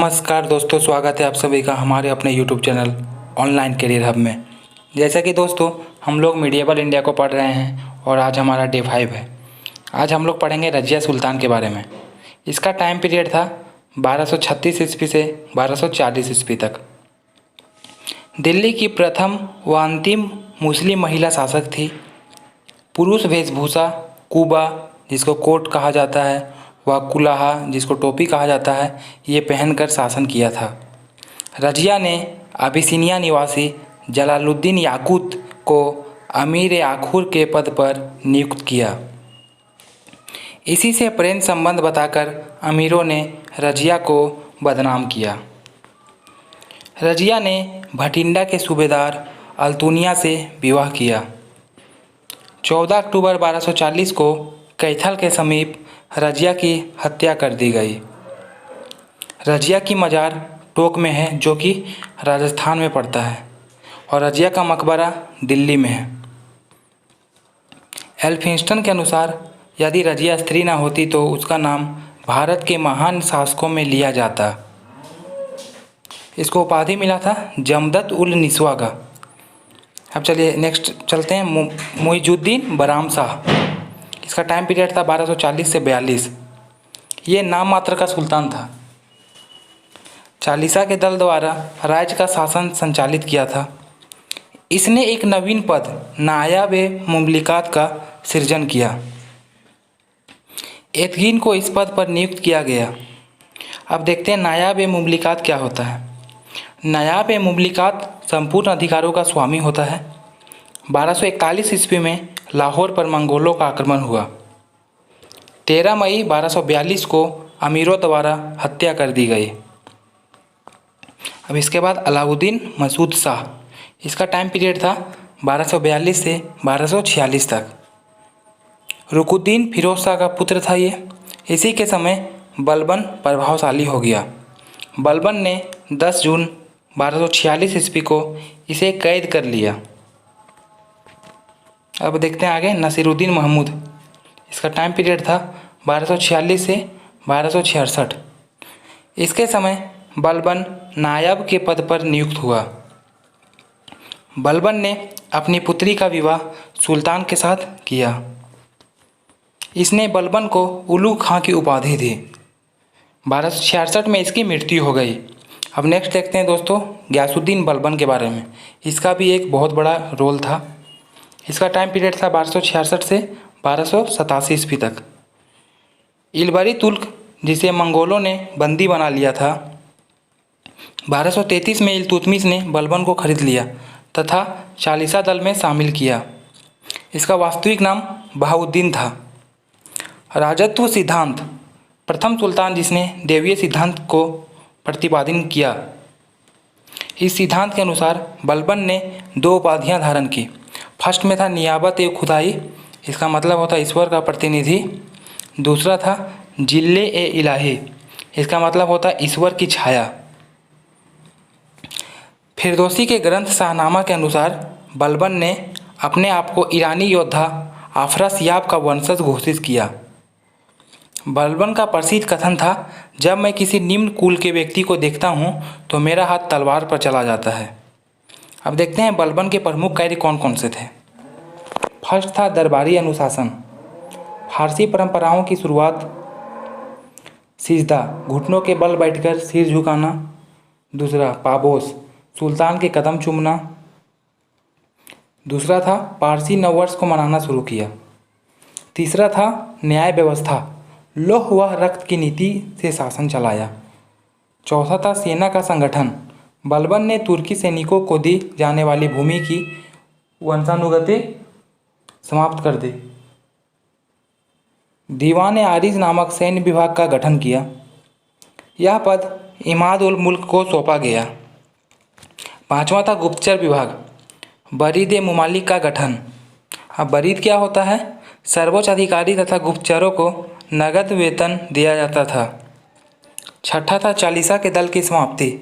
नमस्कार दोस्तों, स्वागत है आप सभी का हमारे अपने YouTube channel online career hub में। जैसा कि दोस्तों हम लोग मिडिएवल इंडिया को पढ़ रहे हैं और आज हमारा डे 5 है। आज हम लोग पढ़ेंगे रज़िया सुल्तान के बारे में। इसका टाइम पीरियड था 1236 ईस्वी से 1240 ईस्वी तक। दिल्ली की प्रथम व अंतिम मुस्लिम महिला शासक थी। पुरुष वेशभूषा कुबा, जिसको कोट कहा जाता है, व कुलाहा, जिसको टोपी कहा जाता है, ये पहनकर शासन किया था। रज़िया ने अबिसिनिया निवासी जलालुद्दीन याकूत को अमीर आखुर के पद पर नियुक्त किया। इसी से प्रेम संबंध बताकर अमीरों ने रज़िया को बदनाम किया। रज़िया ने भटिंडा के सूबेदार अल्तुनिया से विवाह किया। 14 अक्टूबर 1240 को कैथल के समीप रज़िया की हत्या कर दी गई। रज़िया की मज़ार टोंक में है, जो कि राजस्थान में पड़ता है, और रज़िया का मकबरा दिल्ली में है। एल्फिंस्टन के अनुसार यदि रज़िया स्त्री न होती तो उसका नाम भारत के महान शासकों में लिया जाता। इसको उपाधि मिला था जमदत उल निस्वा का। अब चलिए नेक्स्ट चलते हैं। मुइजुद्दीन बराम शाह, इसका टाइम पीरियड था 1240 से 42। ये नाम मात्र का सुल्तान था। चालीसा के दल द्वारा राज्य का शासन संचालित किया था। इसने एक नवीन पद नायाब-ए-मुमलिकात का सृजन किया। एतगीन को इस पद पर नियुक्त किया गया। अब देखते हैं नायाब-ए-मुमलिकात क्या होता है। नायाब-ए-मुमलिकात संपूर्ण अधिकारों का स्वामी होता है। 1241 ईस्वी में लाहौर पर मंगोलों का आक्रमण हुआ। 13 मई 1242 को अमीरों द्वारा हत्या कर दी गई। अब इसके बाद अलाउद्दीन मसूद शाह, इसका टाइम पीरियड था 1242 से 1246 तक। रुकुद्दीन फिरोज शाह का पुत्र था ये। इसी के समय बलबन प्रभावशाली हो गया। बलबन ने 10 जून 1246 ईस्वी को इसे कैद कर लिया। अब देखते हैं आगे नसीरुद्दीन महमूद, इसका टाइम पीरियड था 1246 से 1266। इसके समय बलबन नायब के पद पर नियुक्त हुआ। बलबन ने अपनी पुत्री का विवाह सुल्तान के साथ किया। इसने बलबन को उलू खां की उपाधि दी। 1266 में इसकी मृत्यु हो गई। अब नेक्स्ट देखते हैं दोस्तों गयासुद्दीन बलबन के बारे में। इसका भी एक बहुत बड़ा रोल था। इसका टाइम पीरियड था 1266 से 1287 ईस्वी तक। इलबरी तुर्क, जिसे मंगोलों ने बंदी बना लिया था, 1233 में इल्तुतमिश ने बलबन को खरीद लिया तथा चालीसा दल में शामिल किया। इसका वास्तविक नाम बहाउद्दीन था। राजत्व सिद्धांत, प्रथम सुल्तान जिसने देवीय सिद्धांत को प्रतिपादन किया। इस सिद्धांत के अनुसार बलबन ने 2 उपाधियां धारण की। फर्स्ट में था नियाबत ए खुदाई, इसका मतलब होता ईश्वर का प्रतिनिधि। दूसरा था जिल्ले ए इलाही, इसका मतलब होता ईश्वर की छाया। फिरदौसी के ग्रंथ शाहनामा के अनुसार बलबन ने अपने आप को ईरानी योद्धा अफरासियाब का वंशज घोषित किया। बलबन का प्रसिद्ध कथन था, जब मैं किसी निम्न कुल के व्यक्ति को देखता हूँ तो मेरा हाथ तलवार पर चला जाता है। अब देखते हैं बलबन के प्रमुख कार्य कौन कौन से थे। फर्स्ट था दरबारी अनुशासन, फारसी परंपराओं की शुरुआत। सिजदा, घुटनों के बल बैठकर सिर झुकाना। दूसरा पाबोस, सुल्तान के कदम चूमना। दूसरा था पारसी नववर्ष को मनाना शुरू किया। तीसरा था न्याय व्यवस्था, लौह व रक्त की नीति से शासन चलाया। चौथा था सेना का संगठन, बलबन ने तुर्की सैनिकों को दी जाने वाली भूमि की वंशानुगति समाप्त कर दी। दीवान आरिज नामक सैन्य विभाग का गठन किया। यह पद इमाद उल मुल्क को सौंपा गया। पांचवा था गुप्तचर विभाग, बरीद ए मुमालिक का गठन। अब बरीद क्या होता है? सर्वोच्च अधिकारी तथा गुप्तचरों को नगद वेतन दिया जाता था। छठा था चालीसा के दल की समाप्ति।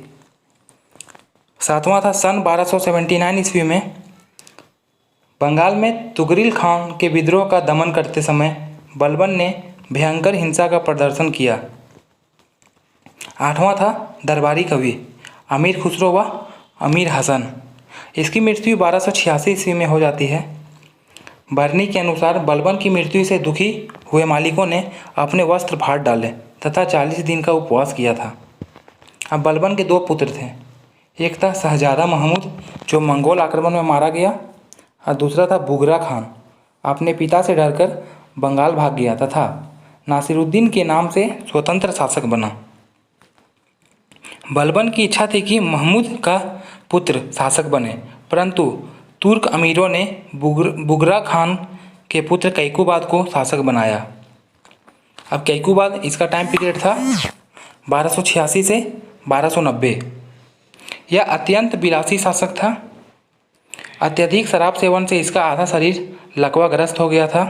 सातवां था सन 1279 ईस्वी में बंगाल में तुगरिल खान के विद्रोह का दमन करते समय बलबन ने भयंकर हिंसा का प्रदर्शन किया। आठवां था दरबारी कवि अमीर खुसरो व अमीर हसन। इसकी मृत्यु 1286 ईस्वी में हो जाती है। बरनी के अनुसार बलबन की मृत्यु से दुखी हुए मालिकों ने अपने वस्त्र फाड़ डाले तथा 40 दिन का उपवास किया था। अब बलबन के दो पुत्र थे, एक था शहजादा महमूद जो मंगोल आक्रमण में मारा गया और दूसरा था बुगरा खान, अपने पिता से डरकर बंगाल भाग गया तथा नासिरुद्दीन के नाम से स्वतंत्र शासक बना। बलबन की इच्छा थी कि महमूद का पुत्र शासक बने, परंतु तुर्क अमीरों ने बुगरा खान के पुत्र कैकुबाद को शासक बनाया। अब कैकुबाद, इसका टाइम पीरियड था 1286 से 1290। यह अत्यंत विलासी शासक था। अत्यधिक शराब सेवन से इसका आधा शरीर लकवाग्रस्त हो गया था।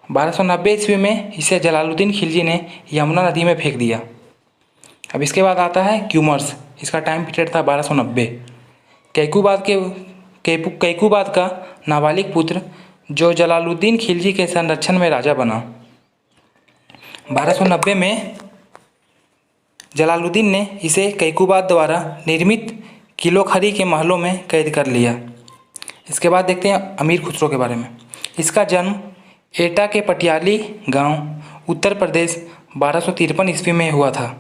1290 ईस्वी में इसे जलालुद्दीन खिलजी ने यमुना नदी में फेंक दिया। अब इसके बाद आता है क्यूमर्स, इसका टाइम पीरियड था 1290। कैकुबाद का नाबालिग पुत्र जो जलालुद्दीन खिलजी के संरक्षण में राजा बना। 1290 में जलालुद्दीन ने इसे कैकुबाद द्वारा निर्मित किलोखरी के महलों में कैद कर लिया। इसके बाद देखते हैं अमीर खुसरो के बारे में। इसका जन्म एटा के पटियाली गांव, उत्तर प्रदेश 1253 ईस्वी में हुआ था।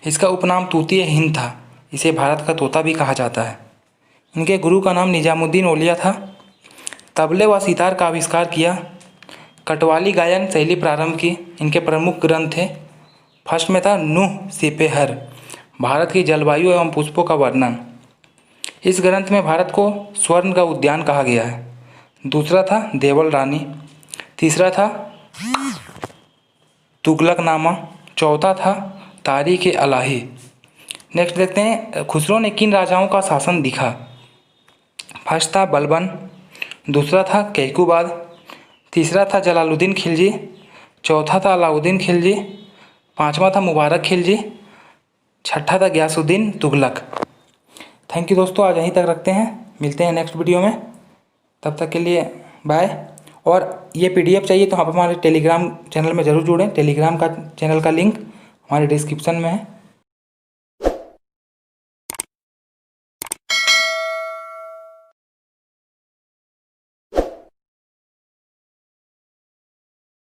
इसका उपनाम तूतीय हिंद था। इसे भारत का तोता भी कहा जाता है। इनके गुरु का नाम निजामुद्दीन औलिया था। तबले व सितार का आविष्कार किया। कटवाली गायन शैली प्रारंभ की। इनके प्रमुख ग्रंथ थे, फर्स्ट में था नूह सिपेहर, भारत की जलवायु एवं पुष्पों का वर्णन। इस ग्रंथ में भारत को स्वर्ण का उद्यान कहा गया है। दूसरा था देवल रानी। तीसरा था तुगलकनामा। चौथा था तारीख अलाही। नेक्स्ट देखते हैं खुसरो ने किन राजाओं का शासन दिखा। फर्स्ट था बलबन, दूसरा था कैकुबाद, तीसरा था जलालुद्दीन खिलजी, चौथा था अलाउद्दीन खिलजी, पांचवा था मुबारक खिलजी, छठा था गयासुद्दीन तुगलक। थैंक यू दोस्तों, आज यहीं तक रखते हैं। मिलते हैं नेक्स्ट वीडियो में, तब तक के लिए बाय। और ये PDF चाहिए तो आप हमारे टेलीग्राम चैनल में ज़रूर जुड़ें। टेलीग्राम का चैनल का लिंक हमारे डिस्क्रिप्शन में है।